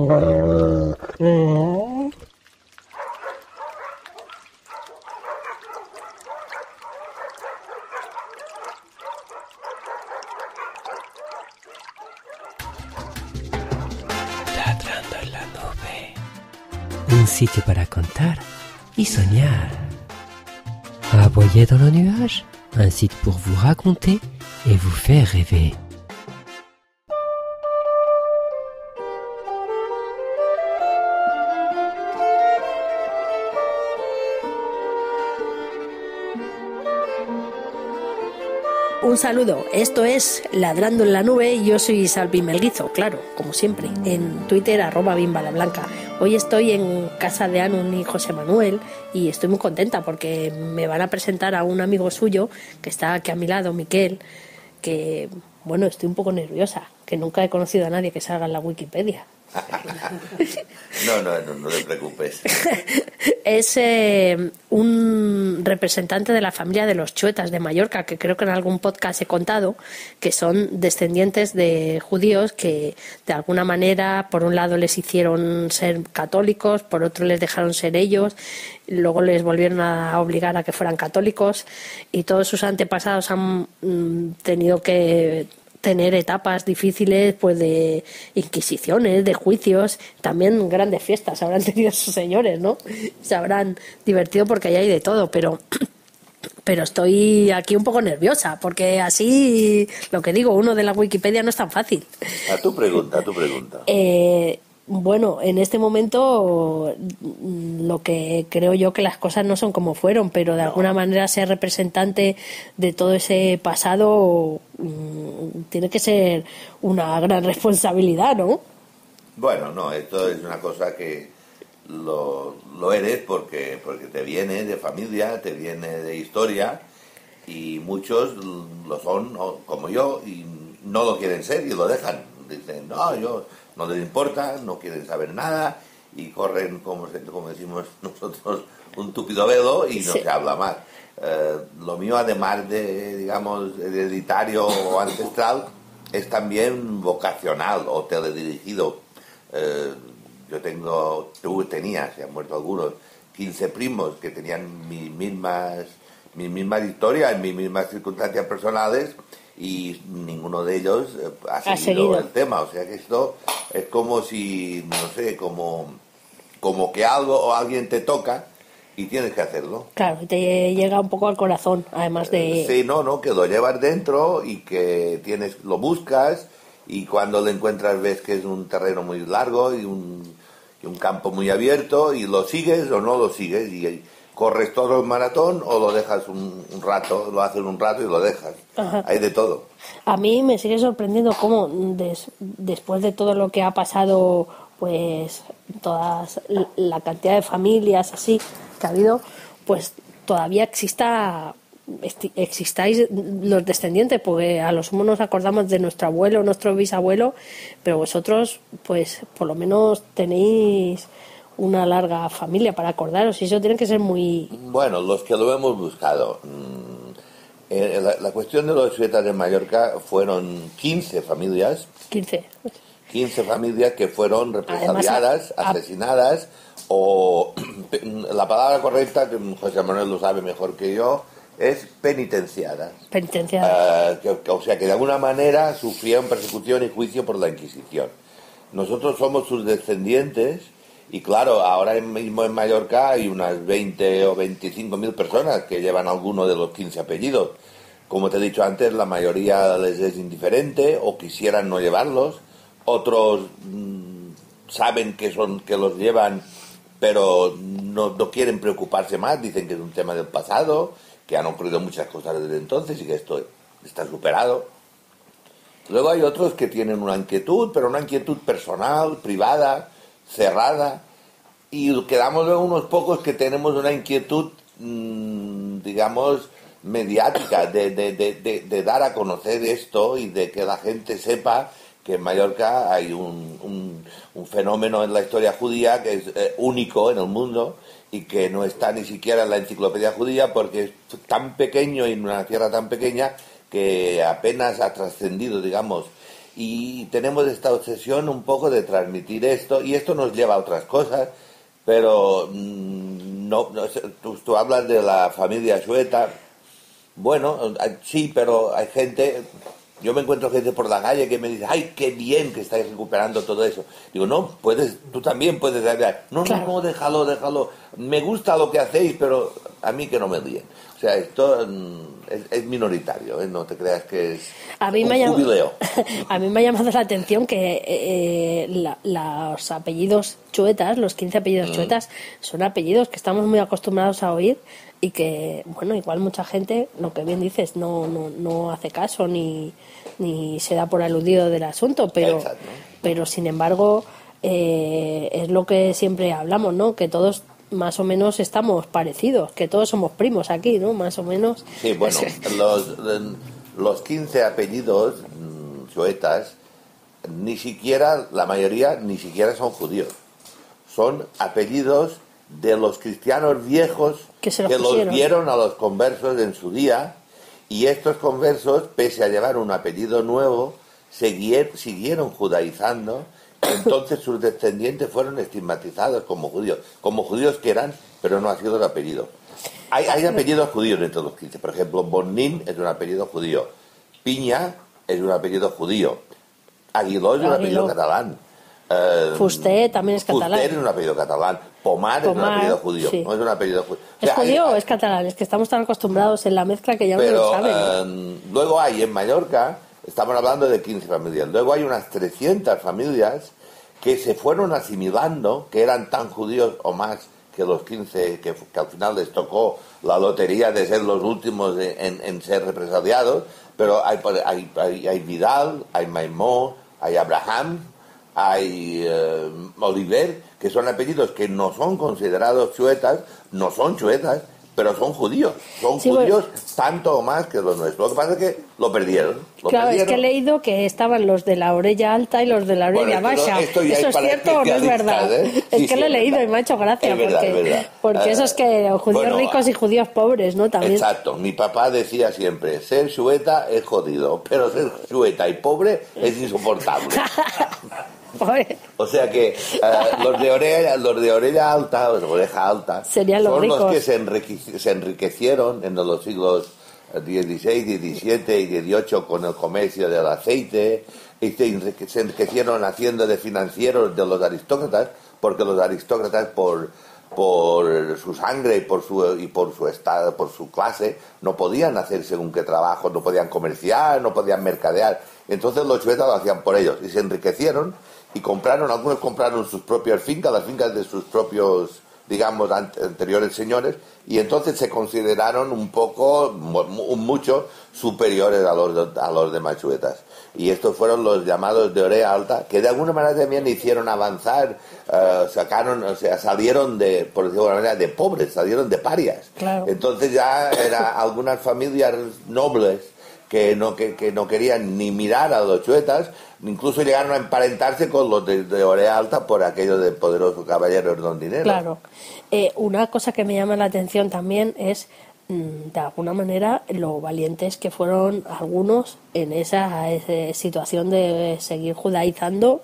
Ladrando en la nube. Un sitio para contar y soñar. Aboyez dans le nuage, un site pour vous raconter et vous faire rêver. Un saludo, esto es Ladrando en la Nube y yo soy Salvi Melguizo, claro, como siempre, en Twitter @bimbalablanca. Hoy estoy en casa de Anun y José Manuel y estoy muy contenta porque me van a presentar a un amigo suyo que está aquí a mi lado, Miquel, que, bueno, estoy un poco nerviosa, que nunca he conocido a nadie que salga en la Wikipedia. No te preocupes. Es un representante de la familia de los Chuetas de Mallorca, que creo que en algún podcast he contado, que son descendientes de judíos que de alguna manera, por un lado les hicieron ser católicos, por otro les dejaron ser ellos, luego les volvieron a obligar a que fueran católicos y todos sus antepasados han tenido que tener etapas difíciles, pues de inquisiciones, de juicios, también grandes fiestas habrán tenido sus señores, ¿no? Se habrán divertido porque ahí hay de todo, pero estoy aquí un poco nerviosa, porque así, lo que digo, uno de la Wikipedia no es tan fácil. A tu pregunta. Bueno, en este momento lo que creo yo que las cosas no son como fueron, pero de alguna manera ser representante de todo ese pasado tiene que ser una gran responsabilidad, ¿no? Bueno, no, esto es una cosa que lo eres porque te viene de familia, te viene de historia y muchos lo son, como yo, y no lo quieren ser y lo dejan. Dicen, no les importa, no quieren saber nada y corren, como decimos nosotros, un túpido velo y no se habla más. Lo mío, además de, digamos, hereditario o ancestral, es también vocacional o teledirigido. Tú tenías, se han muerto algunos, 15 primos que tenían mis mismas historias, mis mismas circunstancias personales, y ninguno de ellos ha seguido el tema. O sea que esto es como si, no sé, como que algo o alguien te toca y tienes que hacerlo. Claro, te llega un poco al corazón, además de... Sí, que lo llevas dentro y que lo buscas, y cuando lo encuentras ves que es un terreno muy largo y un campo muy abierto, y lo sigues o no lo sigues, y corres todo el maratón o lo dejas un rato, lo haces un rato y lo dejas. Ajá. Hay de todo. A mí me sigue sorprendiendo cómo después de todo lo que ha pasado, pues la cantidad de familias así que ha habido, pues todavía existáis los descendientes, porque a lo sumo nos acordamos de nuestro abuelo, nuestro bisabuelo, pero vosotros pues por lo menos tenéis una larga familia para acordaros, y eso tiene que ser muy... Bueno, los que lo hemos buscado. La cuestión de los Chuetas de Mallorca fueron 15 familias. 15 familias que fueron represaliadas, asesinadas, o la palabra correcta, que José Manuel lo sabe mejor que yo, es penitenciadas. O sea, que de alguna manera sufrieron persecución y juicio por la Inquisición. Nosotros somos sus descendientes. Y claro, ahora mismo en Mallorca hay unas 20 o 25.000 personas que llevan alguno de los 15 apellidos. Como te he dicho antes, la mayoría les es indiferente o quisieran no llevarlos. Otros saben que los llevan, pero no quieren preocuparse más. Dicen que es un tema del pasado, que han ocurrido muchas cosas desde entonces y que esto está superado. Luego hay otros que tienen una inquietud, pero una inquietud personal, privada, cerrada, y quedamos luego unos pocos que tenemos una inquietud, digamos, mediática, de dar a conocer esto y de que la gente sepa que en Mallorca hay un fenómeno en la historia judía que es único en el mundo y que no está ni siquiera en la enciclopedia judía, porque es tan pequeño y en una tierra tan pequeña que apenas ha trascendido, digamos. y tenemos esta obsesión un poco de transmitir esto, y esto nos lleva a otras cosas, pero tú hablas de la familia Chueta. Bueno, sí, pero hay gente, yo me encuentro gente por la calle que me dice, ay, qué bien que estáis recuperando todo eso. Digo, no, tú también puedes hablar. No, claro. No, déjalo. Me gusta lo que hacéis, pero a mí que no me líen. O sea, esto es minoritario, ¿eh? No te creas que es un jubileo. A mí me ha llamado la atención que los apellidos Chuetas, los 15 apellidos Chuetas, son apellidos que estamos muy acostumbrados a oír y que, bueno, igual mucha gente, lo que bien dices, no hace caso ni se da por aludido del asunto, pero sin embargo es lo que siempre hablamos, ¿no? Que todos más o menos estamos parecidos, que todos somos primos aquí, ¿no? Más o menos. Sí, bueno, los 15 apellidos Chuetas, la mayoría ni siquiera son judíos. Son apellidos de los cristianos viejos que los dieron a los conversos en su día, y estos conversos, pese a llevar un apellido nuevo, siguieron judaizando. Entonces sus descendientes fueron estigmatizados como judíos que eran, pero no ha sido el apellido. Hay apellidos judíos entre los 15. Por ejemplo, Bonin es un apellido judío, Piña es un apellido judío, Aguiló es un apellido catalán, Fusté también es catalán. Fuster es un apellido catalán, Pomar es un apellido judío, sí. No es un apellido judío. ¿Es judío o es catalán? Es que estamos tan acostumbrados en la mezcla que ya no lo saben. Luego hay en Mallorca, estamos hablando de 15 familias, luego hay unas 300 familias que se fueron asimilando, que eran tan judíos o más que los 15 que al final les tocó la lotería de ser los últimos en ser represaliados, pero hay Vidal, hay Maimó, hay Abraham, hay Oliver, que son apellidos que no son considerados chuetas, no son chuetas, pero son judíos. Son judíos tanto o más que los nuestros. Lo que pasa es que lo perdieron. Es que he leído que estaban los de la orella alta y los de la orella baja. ¿Eso es cierto o no es verdad? Es que lo he leído y me ha hecho gracia. Porque eso es que judíos ricos y judíos pobres, ¿no? También. Exacto. Mi papá decía siempre, ser chueta es jodido, pero ser chueta y pobre es insoportable. O sea que los de orella alta, o de oreja alta, serían los son ricos. Los que se enriquecieron en los siglos XVI, XVII y XVIII con el comercio del aceite, y se enriquecieron haciendo de financieros de los aristócratas, porque los aristócratas por su sangre y por su estado, por su clase, no podían hacer según qué trabajo, no podían comerciar, no podían mercadear. Entonces los chuetas lo hacían por ellos y se enriquecieron y algunos compraron sus propias fincas, las fincas de sus propios, digamos, anteriores señores, y entonces se consideraron mucho superiores a los demás chuetas. Y estos fueron los llamados de orella alta, que de alguna manera también hicieron avanzar, salieron por decirlo de alguna manera, de pobres, salieron de parias. Claro. Entonces ya algunas familias nobles que no querían ni mirar a los chuetas, incluso llegaron a emparentarse con los de orella alta por aquello de poderosos caballeros don dinero. Claro. Una cosa que me llama la atención también es, de alguna manera, lo valientes que fueron algunos en esa situación de seguir judaizando.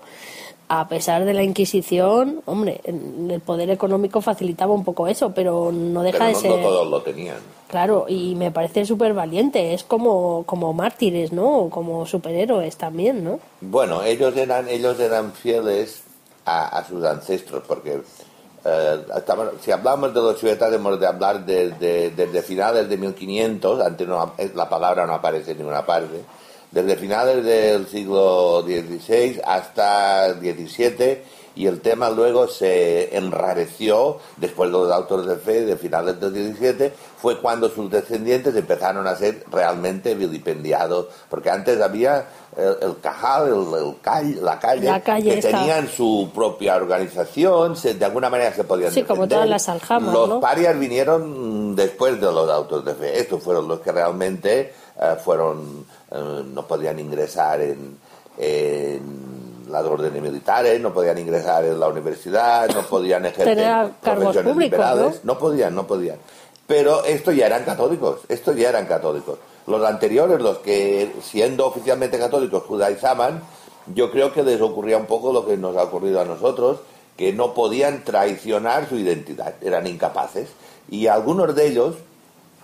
A pesar de la Inquisición, hombre, el poder económico facilitaba un poco eso, pero no deja de ser... No todos lo tenían. Claro, y me parece súper valiente, es como mártires, ¿no? Como superhéroes también, ¿no? Bueno, ellos eran fieles a sus ancestros, porque si hablamos de los chuetas, hemos de hablar desde finales de 1500, antes la palabra no aparece en ninguna parte, desde finales del siglo XVI hasta XVII, y el tema luego se enrareció después de los autos de fe de finales del XVII, fue cuando sus descendientes empezaron a ser realmente vilipendiados, porque antes había el cajal, la calle que tenían su propia organización, de alguna manera se podían defender. Como todas las aljamas, los parias vinieron después de los autos de fe. Estos fueron los que realmente no podían ingresar en las órdenes militares, no podían ingresar en la universidad, no podían ejercer cargos públicos, liberales, no podían. Pero estos ya eran católicos. Los anteriores, los que siendo oficialmente católicos judaizaban, yo creo que les ocurría un poco lo que nos ha ocurrido a nosotros, que no podían traicionar su identidad, eran incapaces. Y algunos de ellos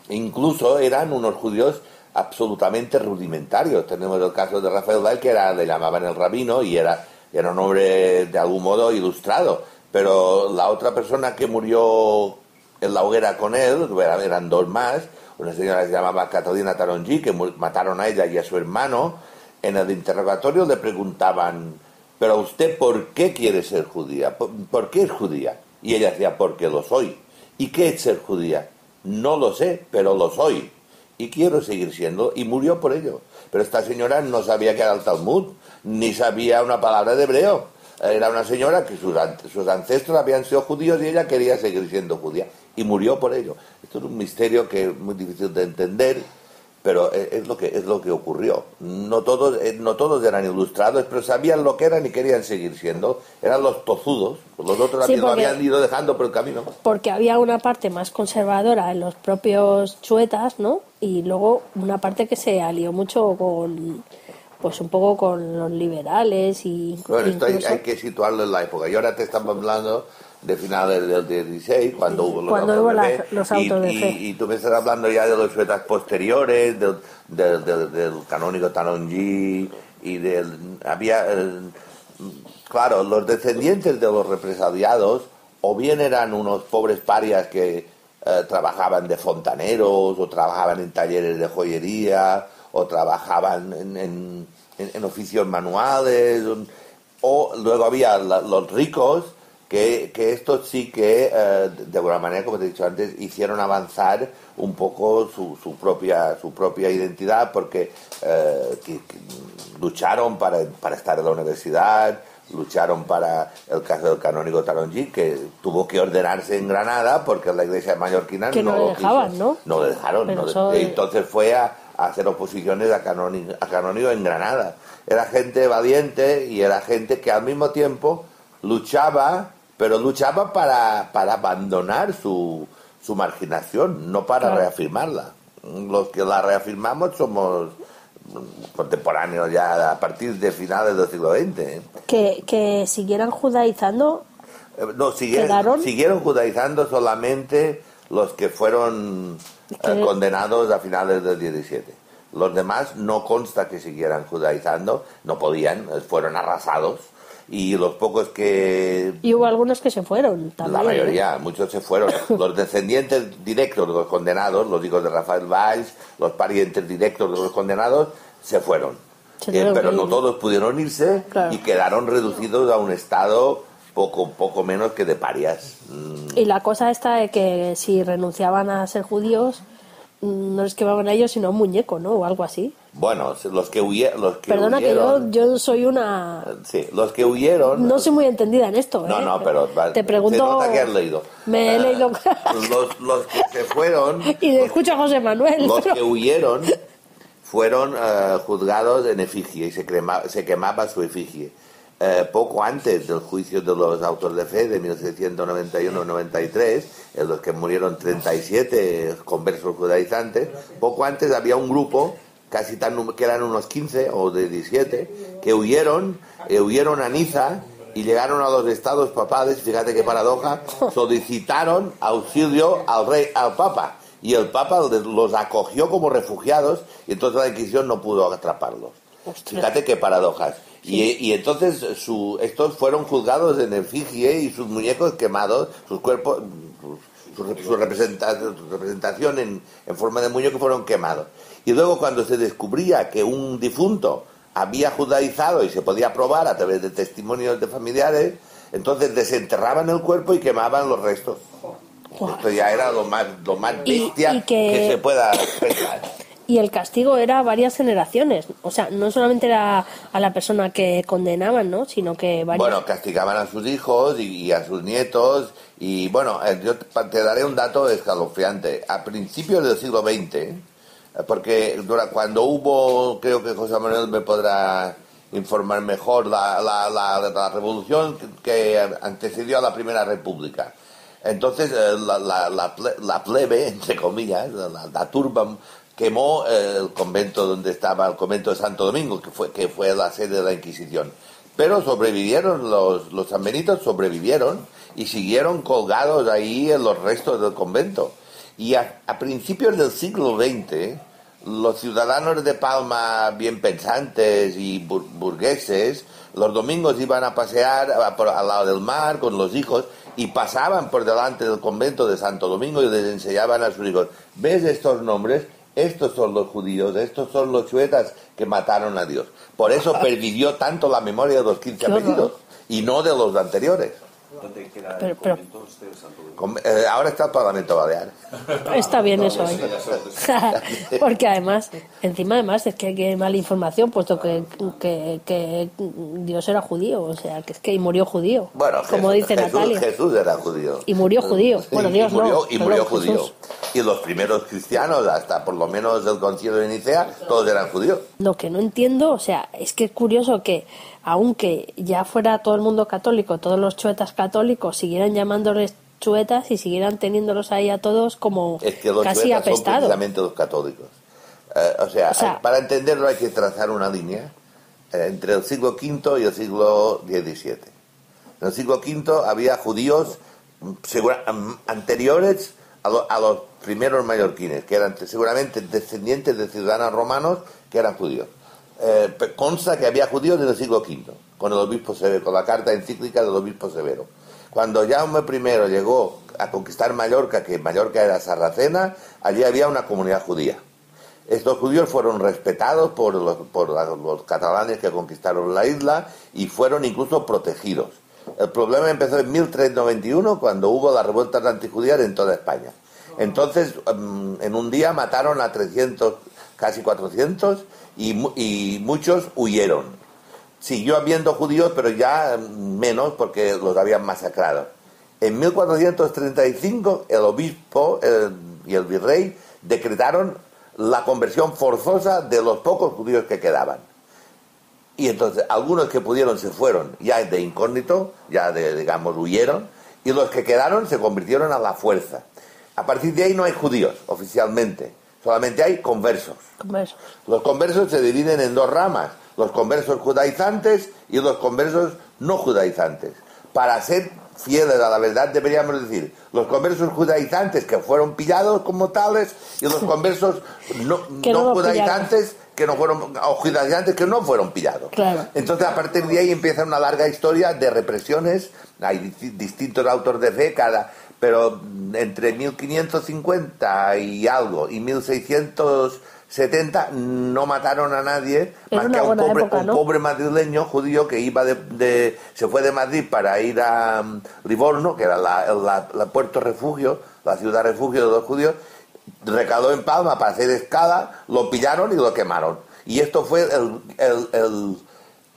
incluso eran unos judíos absolutamente rudimentarios. Tenemos el caso de Rafael Weil, que le llamaban el rabino, y era un hombre de algún modo ilustrado. Pero la otra persona que murió en la hoguera con él, eran dos más, una señora que se llamaba Catalina Taronji, que mataron a ella y a su hermano. En el interrogatorio le preguntaban: ¿pero usted por qué quiere ser judía? ¿Por qué es judía? Y ella decía: porque lo soy. ¿Y qué es ser judía? No lo sé, pero lo soy. Y quiero seguir siendo, y murió por ello. Pero esta señora no sabía qué era el Talmud, ni sabía una palabra de hebreo. Era una señora que sus ancestros habían sido judíos y ella quería seguir siendo judía. Y murió por ello. Esto es un misterio que es muy difícil de entender, pero es lo que ocurrió. No todos eran ilustrados, pero sabían lo que eran y querían seguir siendo. Eran los tozudos. Los otros lo habían ido dejando por el camino. Porque había una parte más conservadora en los propios chuetas, ¿no? Y luego una parte que se alió mucho con, pues un poco con los liberales y bueno, esto hay que situarlo en la época. Y ahora te estamos hablando de finales del 16, cuando hubo los autos de fe. Y tú me estás hablando ya de los chuetas posteriores, del canónigo Taronji, y claro, los descendientes de los represaliados o bien eran unos pobres parias que trabajaban de fontaneros, o trabajaban en talleres de joyería, o trabajaban en oficios manuales, o luego había los ricos, que estos sí que, de alguna manera, como te he dicho antes, hicieron avanzar un poco su propia identidad, porque que lucharon para estar en la universidad, lucharon para el caso del canónigo Taronji, que tuvo que ordenarse en Granada, porque la iglesia mallorquina que no le dejaban, ¿no? No le dejaron. Entonces fue a hacer oposiciones a canónigo en Granada. Era gente valiente y era gente que al mismo tiempo luchaba, pero luchaba para abandonar su marginación, no para reafirmarla. Los que la reafirmamos somos contemporáneos ya a partir de finales del siglo XX. Que siguieran judaizando. No, siguieron judaizando solamente los que fueron condenados a finales del 17. Los demás no consta que siguieran judaizando, no podían, fueron arrasados. Y los pocos que... Y hubo algunos que se fueron también. La mayoría, muchos se fueron. Los descendientes directos de los condenados, los hijos de Rafael Valls, los parientes directos de los condenados, se fueron. Pero no todos pudieron irse, claro. Y quedaron reducidos a un estado poco menos que de parias. Y la cosa esta de que si renunciaban a ser judíos, no les quemaban a ellos, sino a un muñeco, ¿no? O algo así. Bueno, los que huyeron... Perdona, que yo soy una... Sí, los que huyeron... No soy muy entendida en esto, ¿eh? No, pero... Te pregunto... Se nota que has leído. Me he leído... Los que se fueron... Y escucho a José Manuel. Los que huyeron fueron juzgados en efigie y se quemaba su efigie. Poco antes del juicio de los autos de fe de 1791-93, en los que murieron 37 conversos judaizantes, poco antes había un grupo, que eran unos 15 o de 17, que huyeron a Niza y llegaron a los estados papales. Fíjate qué paradoja, solicitaron auxilio al Papa, y el Papa los acogió como refugiados, y entonces la Inquisición no pudo atraparlos. Ostras. Fíjate qué paradojas. Sí. Y entonces estos fueron juzgados en efigie y sus muñecos quemados, sus cuerpos, su representación en forma de muñeco fueron quemados. Y luego, cuando se descubría que un difunto había judaizado y se podía probar a través de testimonios de familiares, entonces desenterraban el cuerpo y quemaban los restos. Wow. Esto ya era lo más bestia que se pueda pensar. Y el castigo era varias generaciones, o sea, no solamente era a la persona que condenaban, ¿no? Sino que varias... Bueno, castigaban a sus hijos y a sus nietos. Y bueno, yo te daré un dato escalofriante. A principios del siglo XX, porque cuando hubo, creo que José Manuel me podrá informar mejor, la revolución que antecedió a la Primera República. Entonces la plebe, entre comillas, la turba quemó el convento donde estaba, el convento de Santo Domingo, que fue la sede de la Inquisición. Pero sobrevivieron, los sanbenitos sobrevivieron y siguieron colgados ahí en los restos del convento. Y a principios del siglo XX, los ciudadanos de Palma bien pensantes y burgueses, los domingos iban a pasear al lado del mar con los hijos y pasaban por delante del convento de Santo Domingo y les enseñaban a sus hijos: ¿ves estos nombres? Estos son los judíos, estos son los chuetas que mataron a Dios. Por eso pervivió tanto la memoria de los 15 apellidos y no de los anteriores. ¿Dónde queda el convento de Santo Domingo? Ahora está el Parlamento Balear. Está bien eso ahí. Porque además es que hay mala información, puesto que Dios era judío, o sea, que es que murió judío. Bueno, como dice Natalia. Jesús era judío. Y murió judío. Bueno, Dios murió judío. Y los primeros cristianos, hasta por lo menos el concilio de Nicea, todos eran judíos. Lo que no entiendo, o sea, es que es curioso que aunque ya fuera todo el mundo católico, todos los chuetas católicos siguieran llamándoles chuetas y siguieran teniéndolos ahí a todos como es que los casi apestados. Son precisamente los católicos. O sea, para entenderlo hay que trazar una línea entre el siglo V y el siglo XVII. En el siglo V había judíos anteriores a los primeros mallorquines, que eran seguramente descendientes de ciudadanos romanos que eran judíos. Consta que había judíos en el siglo V, con el obispo Severo, con la carta encíclica del obispo Severo. Cuando Jaume I llegó a conquistar Mallorca, que Mallorca era sarracena, allí había una comunidad judía. Estos judíos fueron respetados por los catalanes que conquistaron la isla y fueron incluso protegidos. El problema empezó en 1391, cuando hubo las revueltas antijudías en toda España. Entonces, en un día mataron a 300, casi 400, y muchos huyeron. Siguió habiendo judíos, pero ya menos porque los habían masacrado. En 1435 el obispo y el virrey decretaron la conversión forzosa de los pocos judíos que quedaban. Y entonces algunos que pudieron se fueron ya de incógnito, digamos huyeron, y los que quedaron se convirtieron a la fuerza. A partir de ahí no hay judíos oficialmente, solamente hay conversos. Los conversos se dividen en dos ramas: los conversos judaizantes y los conversos no judaizantes. Para ser fieles a la verdad deberíamos decir los conversos judaizantes que fueron pillados como tales y los conversos no judaizantes que no fueron, o judaizantes que no fueron pillados. Claro. Entonces a partir de ahí empieza una larga historia de represiones. Hay distintos autores de fe, pero entre 1550 y algo y 1670 no mataron a nadie más que a un pobre madrileño judío que iba se fue de Madrid para ir a Livorno, que era la puerto refugio, la ciudad refugio de los judíos. Recaló en Palma para hacer escala, lo pillaron y lo quemaron. Y esto fue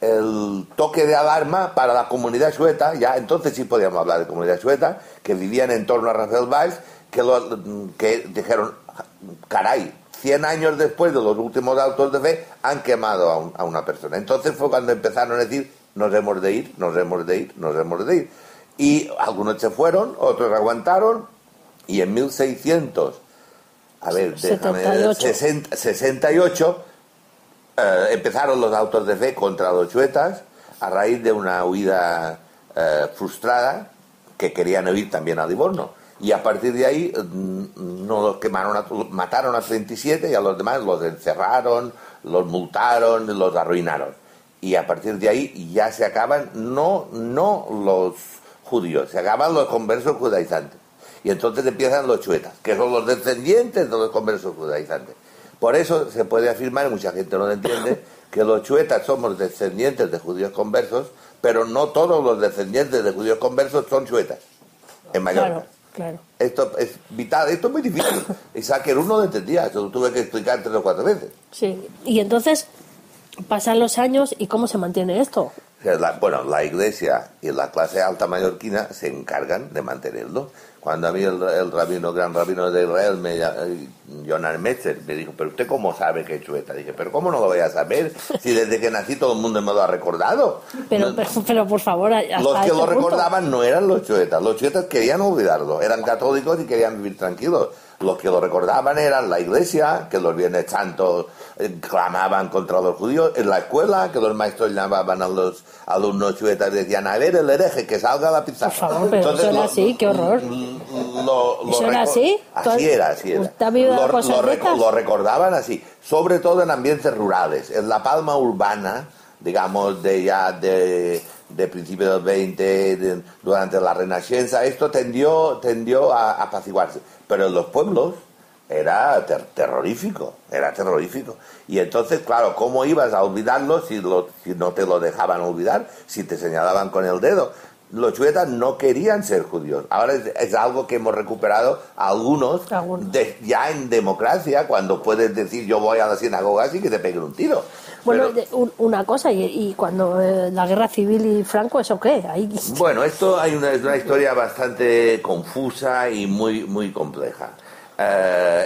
el toque de alarma para la comunidad sueta. Ya entonces sí podíamos hablar de comunidad sueta, que vivían en torno a Rafael Valls, que dijeron: caray, 100 años después de los últimos autos de fe han quemado a una persona. Entonces fue cuando empezaron a decir: nos hemos de ir, nos hemos de ir, nos hemos de ir. Y algunos se fueron, otros aguantaron, y en 68 empezaron los autos de fe contra los chuetas a raíz de una huida frustrada, que querían huir también a Livorno. Y a partir de ahí no los quemaron, mataron a 37 y a los demás los encerraron, los multaron, los arruinaron. Y a partir de ahí ya se acaban no los judíos, se acaban los conversos judaizantes. Y entonces empiezan los chuetas, que son los descendientes de los conversos judaizantes. Por eso se puede afirmar, y mucha gente no lo entiende, que los chuetas somos descendientes de judíos conversos, pero no todos los descendientes de judíos conversos son chuetas en Mallorca. Claro. Esto es vital, esto es muy difícil. Isaac no lo entendía, yo lo tuve que explicar 3 o 4 veces. Sí, y entonces pasan los años y ¿cómo se mantiene esto? La Iglesia y la clase alta mallorquina se encargan de mantenerlo. Cuando a mí el gran rabino de Israel, Jonan Metzer, me dijo: ¿pero usted cómo sabe que es chueta? Dije: ¿pero cómo no lo voy a saber? Si desde que nací todo el mundo me lo ha recordado. Pero por favor, los que lo recordaban no eran los chuetas. Los chuetas querían olvidarlo, eran católicos y querían vivir tranquilos. Los que lo recordaban eran la iglesia, que los Viernes Santos clamaban contra los judíos, en la escuela, que los maestros llamaban a los alumnos chuetas y decían, a ver el hereje, que salga la pizarra. Por favor, pero entonces, eso era así, qué horror. ¿Eso era así? Así era. Lo recordaban así, sobre todo en ambientes rurales. En la Palma urbana, digamos, de principios del 20, durante la Renascença, esto tendió a apaciguarse. Pero en los pueblos era terrorífico. Y entonces, claro, ¿cómo ibas a olvidarlo si no te lo dejaban olvidar, si te señalaban con el dedo? Los chuetas no querían ser judíos. Ahora es algo que hemos recuperado algunos. Ya en democracia, cuando puedes decir yo voy a la sinagoga y que te peguen un tiro. Bueno, una cosa, y cuando la guerra civil y Franco, ¿eso qué? Ahí... Bueno, esto hay una historia bastante confusa y muy, muy compleja.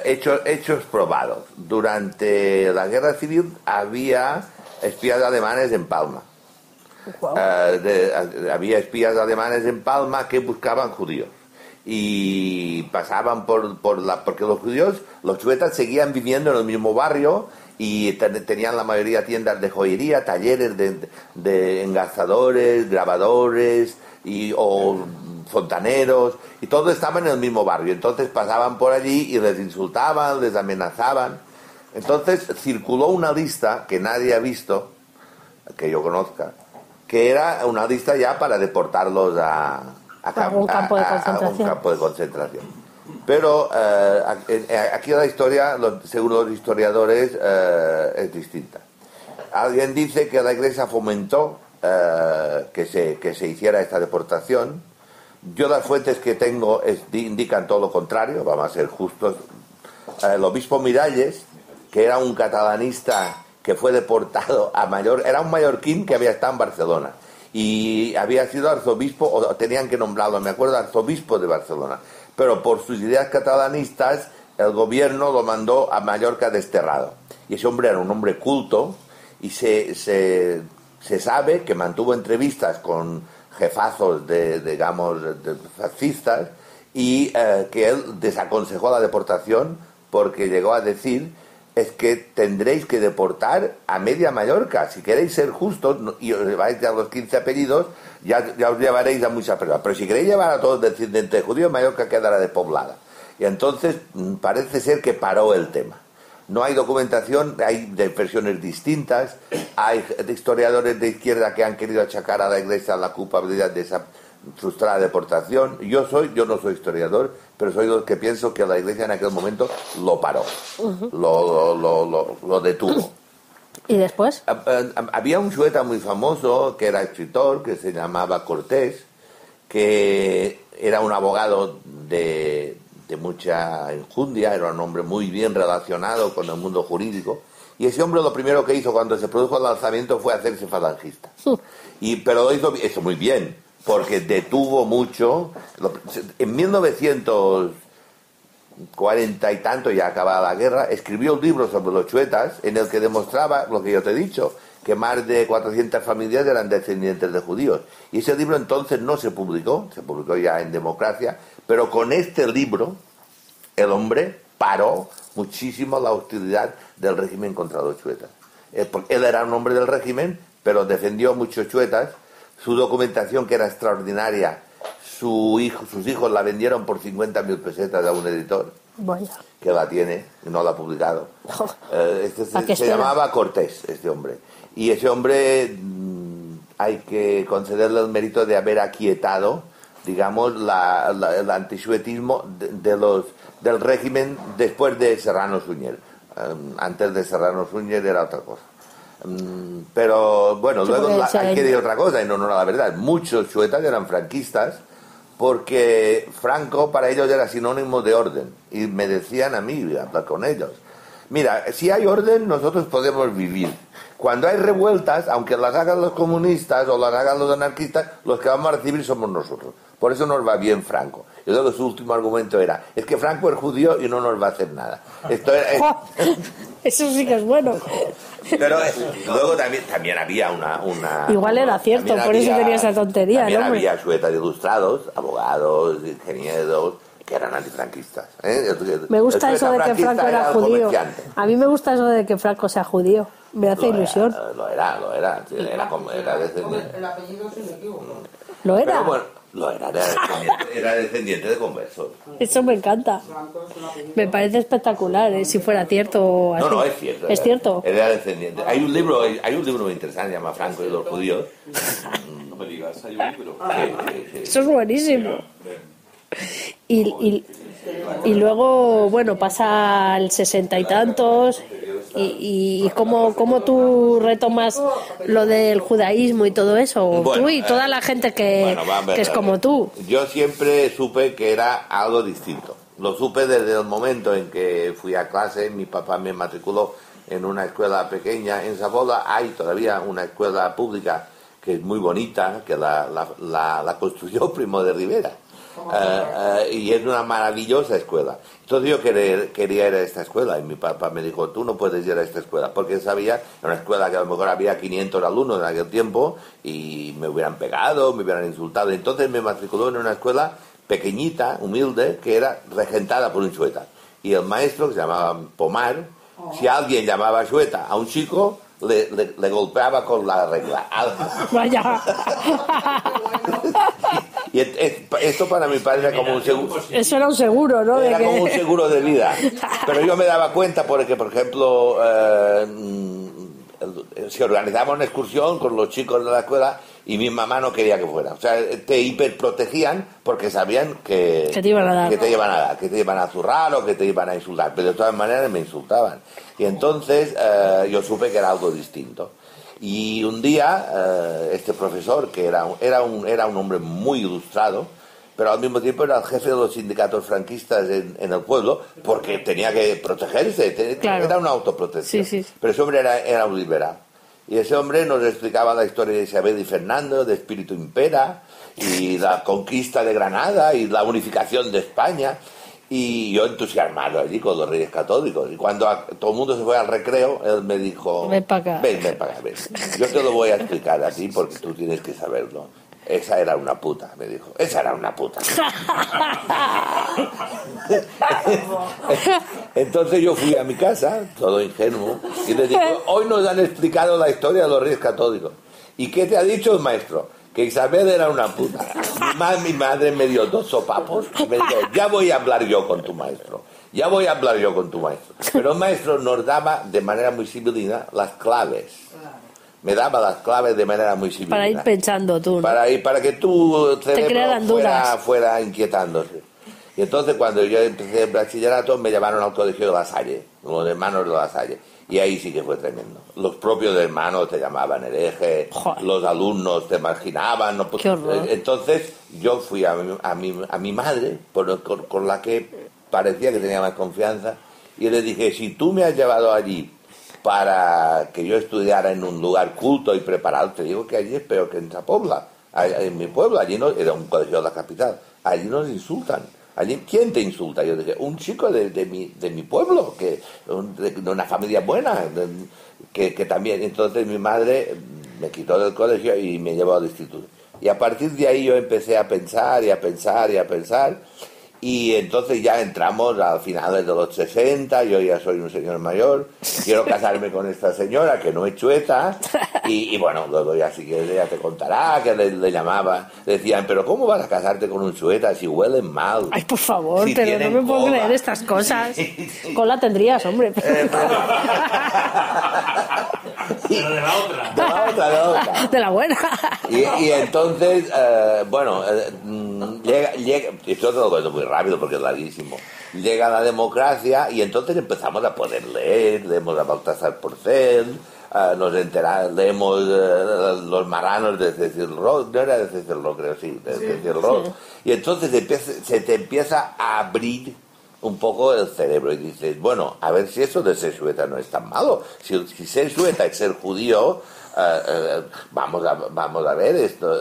Hechos probados. Durante la guerra civil había espías alemanes en Palma. Wow. Había espías alemanes en Palma que buscaban judíos. Y pasaban porque los judíos, los chuetas, seguían viviendo en el mismo barrio y tenían la mayoría tiendas de joyería, talleres de engarzadores, grabadores o fontaneros, y todos estaban en el mismo barrio. Entonces pasaban por allí y les insultaban, les amenazaban. Entonces circuló una lista que nadie ha visto, que yo conozca, que era una lista ya para deportarlos a un campo de concentración. Pero aquí la historia, según los historiadores, es distinta. Alguien dice que la Iglesia fomentó que se hiciera esta deportación. Yo las fuentes que tengo indican todo lo contrario, vamos a ser justos. El obispo Miralles, que era un catalanista que fue deportado a Mallorca, era un mallorquín que había estado en Barcelona y había sido arzobispo, o tenían que nombrarlo, me acuerdo, arzobispo de Barcelona, pero por sus ideas catalanistas el gobierno lo mandó a Mallorca desterrado. Y ese hombre era un hombre culto y se sabe que mantuvo entrevistas con jefazos de fascistas y que él desaconsejó la deportación porque llegó a decir: es que tendréis que deportar a media Mallorca. Si queréis ser justos y os lleváis a los 15 apellidos, ya os llevaréis a muchas personas. Pero si queréis llevar a todos descendientes de judíos, Mallorca quedará despoblada. Y entonces parece ser que paró el tema. No hay documentación, hay versiones distintas, hay historiadores de izquierda que han querido achacar a la Iglesia la culpabilidad de esa frustrada deportación. Yo no soy historiador, pero soy los que pienso que la Iglesia en aquel momento lo paró, lo detuvo. ¿Y después? Había un chueta muy famoso que era escritor, que se llamaba Cortés, que era un abogado de mucha enjundia, era un hombre muy bien relacionado con el mundo jurídico, y ese hombre lo primero que hizo cuando se produjo el alzamiento fue hacerse falangista. Pero lo hizo eso muy bien, porque detuvo mucho. En 1940 y tanto, ya acababa la guerra, escribió un libro sobre los chuetas en el que demostraba lo que yo te he dicho, que más de 400 familias eran descendientes de judíos. Y ese libro entonces no se publicó ya en democracia, pero con este libro el hombre paró muchísimo la hostilidad del régimen contra los chuetas. Él era un hombre del régimen, pero defendió muchos chuetas. Su documentación, que era extraordinaria, sus hijos la vendieron por 50.000 pesetas a un editor. Vaya. Que la tiene y no la ha publicado. Se llamaba Cortés, este hombre. Y ese hombre hay que concederle el mérito de haber aquietado, digamos, el antichuetismo del régimen después de Serrano Suñer. Antes de Serrano Suñer era otra cosa. Pero bueno, luego hay que decir otra cosa, y no la verdad. Muchos chuetas eran franquistas porque Franco para ellos era sinónimo de orden. Y me decían a mí, hablar con ellos: mira, si hay orden, nosotros podemos vivir. Cuando hay revueltas, aunque las hagan los comunistas o las hagan los anarquistas, los que vamos a recibir somos nosotros. Por eso nos va bien Franco. Y luego su último argumento era: es que Franco es judío y no nos va a hacer nada. Eso sí que es bueno. Pero luego también había una igual era cierto, por eso tenía esa tontería. También había chuetas ilustrados, abogados, ingenieros, que eran antifranquistas. Me gusta eso de que Franco era judío. A mí me gusta eso de que Franco sea judío. Me hace ilusión. Lo era descendiente. El apellido sí me equivoco. ¿Lo era? Pero bueno, era descendiente de conversos. Eso me encanta. Me parece espectacular, si fuera cierto o así. No, es cierto. ¿Es cierto? Era descendiente. Hay un libro muy interesante, se llama Franco y los judíos. No me digas, hay un libro. Sí. Eso es buenísimo. Y luego, bueno, pasa el 60 y tantos y cómo tú retomas lo del judaísmo y todo eso, bueno, tú y toda la gente que es como tú. Yo siempre supe que era algo distinto. Lo supe desde el momento en que fui a clase. Mi papá me matriculó en una escuela pequeña en Saboda. Hay todavía una escuela pública que es muy bonita, que la construyó Primo de Rivera. Y es una maravillosa escuela. Entonces yo quería ir a esta escuela y mi papá me dijo, tú no puedes ir a esta escuela, porque él sabía, era una escuela que a lo mejor había 500 alumnos en aquel tiempo y me hubieran pegado, me hubieran insultado. Entonces me matriculó en una escuela pequeñita, humilde, que era regentada por un chueta. Y el maestro, que se llamaba Pomar, si alguien llamaba chueta a un chico, le golpeaba con la regla. Vaya. Y esto para mi padre era como un seguro. Eso era un seguro, ¿no? Era como un seguro de vida. Pero yo me daba cuenta porque, por ejemplo, se organizaba una excursión con los chicos de la escuela y mi mamá no quería que fuera. O sea, te hiperprotegían porque sabían que te iban a zurrar o que te iban a insultar. Pero de todas maneras me insultaban. Y entonces yo supe que era algo distinto. Y un día este profesor, que era un hombre muy ilustrado, pero al mismo tiempo era el jefe de los sindicatos franquistas en el pueblo, porque tenía que protegerse, claro. Era una autoprotección. Sí. Pero ese hombre era un liberal. Y ese hombre nos explicaba la historia de Isabel y Fernando, de Espíritu Impera, y la conquista de Granada, y la unificación de España. Y yo entusiasmado allí con los Reyes Católicos. Y cuando todo el mundo se fue al recreo, él me dijo, ven para acá, ven. Yo te lo voy a explicar a ti porque tú tienes que saberlo. Esa era una puta, me dijo. Esa era una puta. Entonces yo fui a mi casa, todo ingenuo, y le dije, hoy nos han explicado la historia de los Reyes Católicos. ¿Y qué te ha dicho el maestro? Que Isabel era una puta. Mi madre me dio 2 sopapos y me dijo, ya voy a hablar yo con tu maestro. Pero el maestro nos daba de manera muy civilina las claves. Me daba las claves de manera muy civilina. Para ir pensando tú, ¿no? Para que tu cerebro fuera inquietándose. Y entonces cuando yo empecé el bachillerato me llevaron al colegio de La Salle, los hermanos de La Salle. Y ahí sí que fue tremendo. Los propios hermanos te llamaban hereje, los alumnos te marginaban. No, pues, entonces yo fui a mi madre, con la que parecía que tenía más confianza, y le dije, si tú me has llevado allí para que yo estudiara en un lugar culto y preparado, te digo que allí es peor que en Zapobla. En mi pueblo, allí no, era un colegio de la capital, allí nos insultan. Allí, ¿quién te insulta? Yo dije, un chico de mi pueblo, de una familia buena, que también. Entonces mi madre me quitó del colegio y me llevó al instituto. Y a partir de ahí yo empecé a pensar. Y entonces ya entramos a finales de los 60, yo ya soy un señor mayor, quiero casarme con esta señora que no es chueta, y bueno, luego ya si quieres ya te contará que le llamaba, decían, pero ¿cómo vas a casarte con un chueta si huelen mal? Ay, por favor, pero no me puedo creer estas cosas. Cola tendrías, hombre. Pero de la otra. De la buena. Y entonces, llega, esto te lo cuento muy rápido porque es larguísimo. Llega la democracia y entonces empezamos a poder leer, leemos a Baltasar Porcel, leemos Los Marranos de Cecil Roth, no era de Cecil Roth, creo, sí, de Cecil Roth. Sí. Y entonces se te empieza a abrir un poco el cerebro y dices, bueno, a ver si eso de ser sueta no es tan malo. Si ser sueta es ser judío, vamos a ver esto.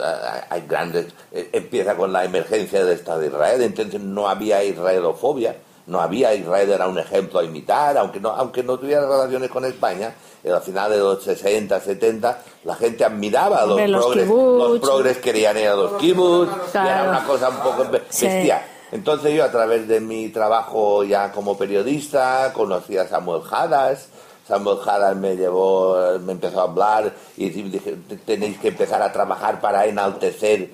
Hay grandes, empieza con la emergencia del Estado de Israel, entonces no había israelofobia, Israel era un ejemplo a imitar, aunque no tuviera relaciones con España. A finales de los 60, 70, la gente admiraba a los progres querían ir a los kibbutz, claro. Y era una cosa un poco bestia. Entonces yo, a través de mi trabajo ya como periodista, conocí a Samuel Hadas. Samuel Hadas me empezó a hablar y dije, tenéis que empezar a trabajar para enaltecer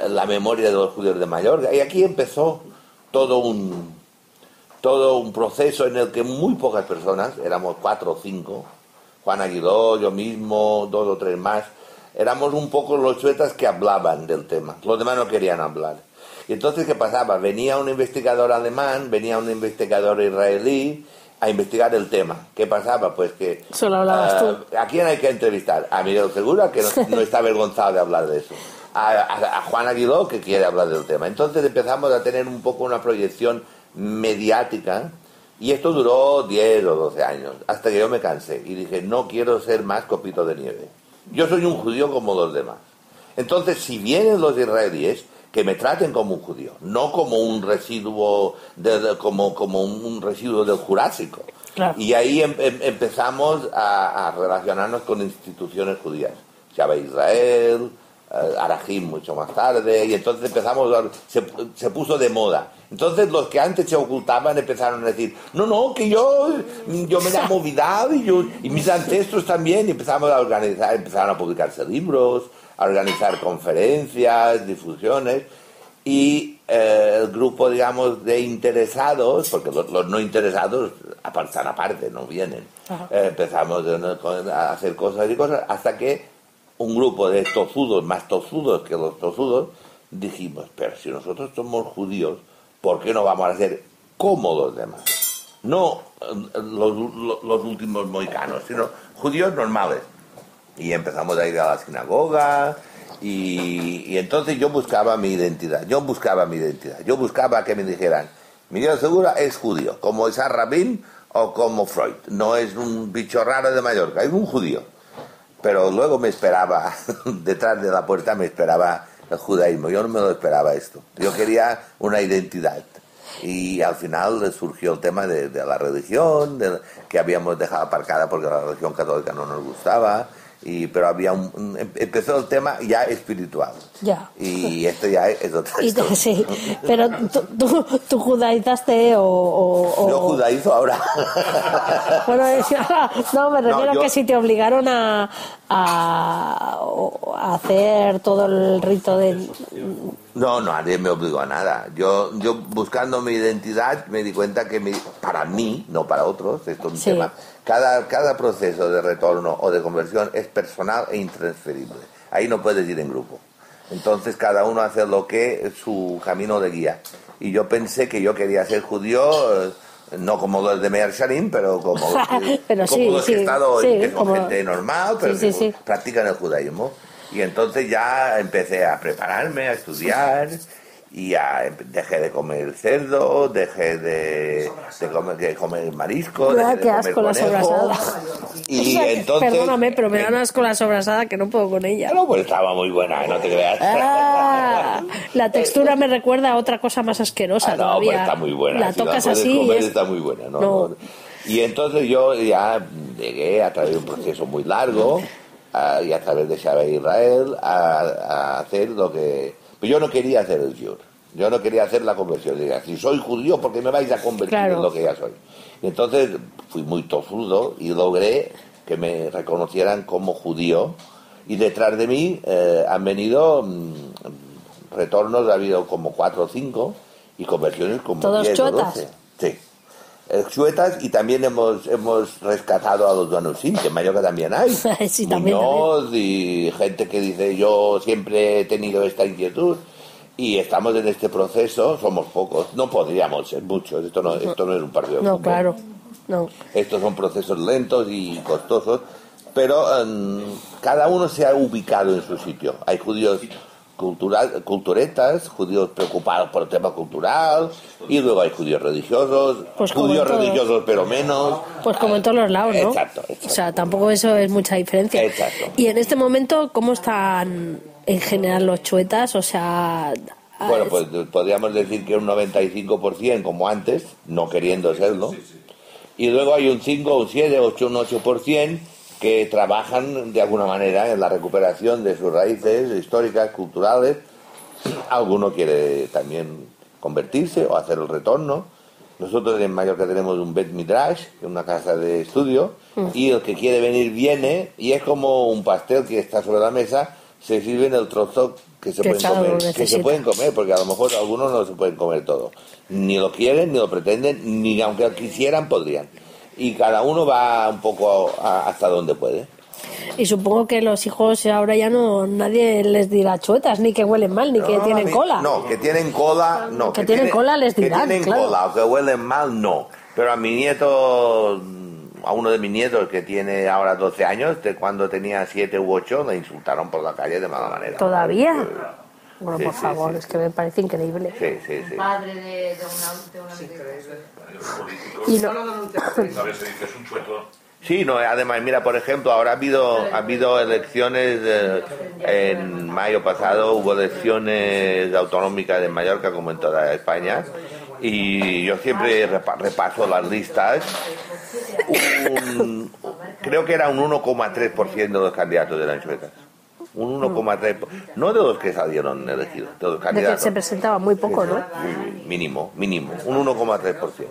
la memoria de los judíos de Mallorca. Y aquí empezó todo un proceso en el que muy pocas personas, éramos 4 o 5, Juan Aguiló, yo mismo, 2 o 3 más, éramos un poco los chuetas que hablaban del tema. Los demás no querían hablar. Y entonces, ¿qué pasaba? Venía un investigador alemán, venía un investigador israelí a investigar el tema. ¿Qué pasaba? Pues que... Solo hablabas tú. ¿A quién hay que entrevistar? A Miguel Segura, que no está avergonzado de hablar de eso. A Juan Aguiló, que quiere hablar del tema. Entonces empezamos a tener un poco una proyección mediática, y esto duró 10 o 12 años, hasta que yo me cansé y dije, no quiero ser más copito de nieve. Yo soy un judío como los demás. Entonces, si vienen los israelíes, que me traten como un judío, no como un residuo como un residuo del Jurásico. Claro. Y ahí empezamos a relacionarnos con instituciones judías. Shabbat Israel, Arahim mucho más tarde, y entonces se puso de moda. Entonces los que antes se ocultaban empezaron a decir, no, que yo me llamo Vidal y mis ancestros también, y empezamos a organizar, empezaron a publicarse libros, a organizar conferencias, difusiones, y el grupo, digamos, de interesados, porque los no interesados están aparte, no vienen, empezamos a hacer cosas y cosas, hasta que un grupo de tozudos, más tozudos que los tozudos, dijimos, pero si nosotros somos judíos, ¿por qué no vamos a ser como los demás? No los últimos mohicanos, sino judíos normales. Y empezamos a ir a la sinagoga, y entonces yo buscaba mi identidad. Yo buscaba que me dijeran, Miguel Segura es judío, como Isaac Rabin o como Freud. No es un bicho raro de Mallorca, es un judío. Pero luego me esperaba, detrás de la puerta me esperaba el judaísmo. Yo no me lo esperaba esto. Yo quería una identidad. Y al final surgió el tema de la religión, que habíamos dejado aparcada porque la religión católica no nos gustaba. Pero empezó el tema ya espiritual. Ya. Y esto ya es otra historia. Sí, pero tú judaizaste o... Yo judaizo ahora. Bueno, no, me refiero que si te obligaron a hacer todo el rito de... No, nadie me obligó a nada. Yo buscando mi identidad me di cuenta que para mí, no para otros, esto es un tema... Cada proceso de retorno o de conversión es personal e intransferible. Ahí no puedes ir en grupo. Entonces cada uno hace lo que es su camino de guía. Y yo pensé que yo quería ser judío, no como los de Meir Sharim, pero como los que he estado hoy, que son gente normal, pero que practican el judaísmo. Y entonces ya empecé a prepararme, a estudiar, y dejé de comer cerdo, dejé de comer marisco, dejé de comer conejo. Y entonces, perdóname, pero me dan asco la sobrasada, que no puedo con ella. No, pues estaba muy buena, no te creas. La textura me recuerda a otra cosa más asquerosa. No, pues está muy buena. La tocas así comer, está muy buena. No. Y entonces yo ya llegué a través de un proceso muy largo, y a través de Shabbat Israel, a hacer lo que... Yo no quería hacer el shiur, yo no quería hacer la conversión. Diga, si soy judío, ¿por qué me vais a convertir en lo que ya soy? Y entonces fui muy tozudo y logré que me reconocieran como judío. Y detrás de mí han venido retornos, ha habido como 4 o 5, y conversiones como 10 o 12. Sí. Chuetas, y también hemos rescatado a los Donusim, que en Mallorca también hay. Sí, Muñoz y gente que dice, yo siempre he tenido esta inquietud, y estamos en este proceso. Somos pocos, no podríamos ser muchos. Esto no es un partido de fútbol. Claro, no. Estos son procesos lentos y costosos, pero cada uno se ha ubicado en su sitio. Hay judíos culturetas, judíos preocupados por el tema cultural, y luego hay judíos religiosos, religiosos pero menos. Pues como en todos los lados, ¿no? Exacto. O sea, tampoco eso es mucha diferencia. Exacto. Y en este momento, ¿cómo están en general los chuetas? O sea... Bueno, pues podríamos decir que un 95% como antes, no queriendo serlo, y luego hay un 5, un 7, un 8% que trabajan de alguna manera en la recuperación de sus raíces históricas, culturales. Alguno quiere también convertirse o hacer el retorno. Nosotros en Mallorca tenemos un Bet Midrash, que es una casa de estudio, y el que quiere venir viene, y es como un pastel que está sobre la mesa, se sirve en el trozo que se pueden comer, porque a lo mejor algunos no se pueden comer todo. Ni lo quieren, ni lo pretenden, ni aunque quisieran podrían. Y cada uno va un poco hasta donde puede. Y supongo que los hijos ahora ya nadie les dirá chuetas, ni que huelen mal, ni que tienen cola. No, que tienen cola, no. Que tienen cola les dirán, que tienen claro. cola o que huelen mal, no. Pero a mi nieto, a uno de mis nietos que tiene ahora 12 años, de cuando tenía 7 u 8, le insultaron por la calle de mala manera. ¿Todavía? Bueno, sí, por favor, es que me parece increíble. Sí. Padre de una Y no... A veces dices un chueto. Sí, no, además, mira, por ejemplo, ahora ha habido elecciones, en mayo pasado hubo elecciones autonómicas en Mallorca como en toda España, y yo siempre repaso las listas. Creo que era un 1,3% de los candidatos de las chuetas. Un 1,3%, no de los que salieron elegidos, de los candidatos. De que se presentaba muy poco, ¿no? Mínimo, un 1,3%.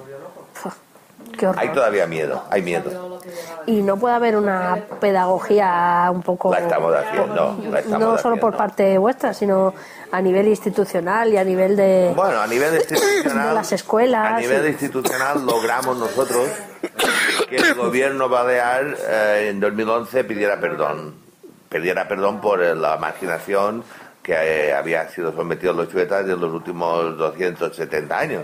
Qué horror. Hay todavía miedo, hay miedo. Y no puede haber una pedagogía un poco... La estamos haciendo. No solo por parte vuestra, sino a nivel institucional y a nivel de... Bueno, a nivel institucional... de las escuelas... A nivel institucional logramos nosotros que el gobierno balear en 2011 pidiera perdón por la marginación que había sido sometido a los chuetas en los últimos 270 años.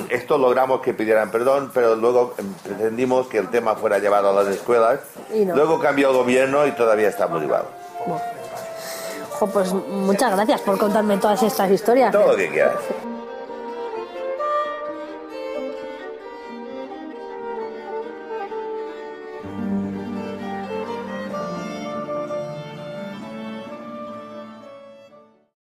Esto logramos que pidieran perdón, pero luego pretendimos que el tema fuera llevado a las escuelas. No. Luego cambió el gobierno y todavía estamos igual. Bueno. Pues muchas gracias por contarme todas estas historias. Todo lo que quieras.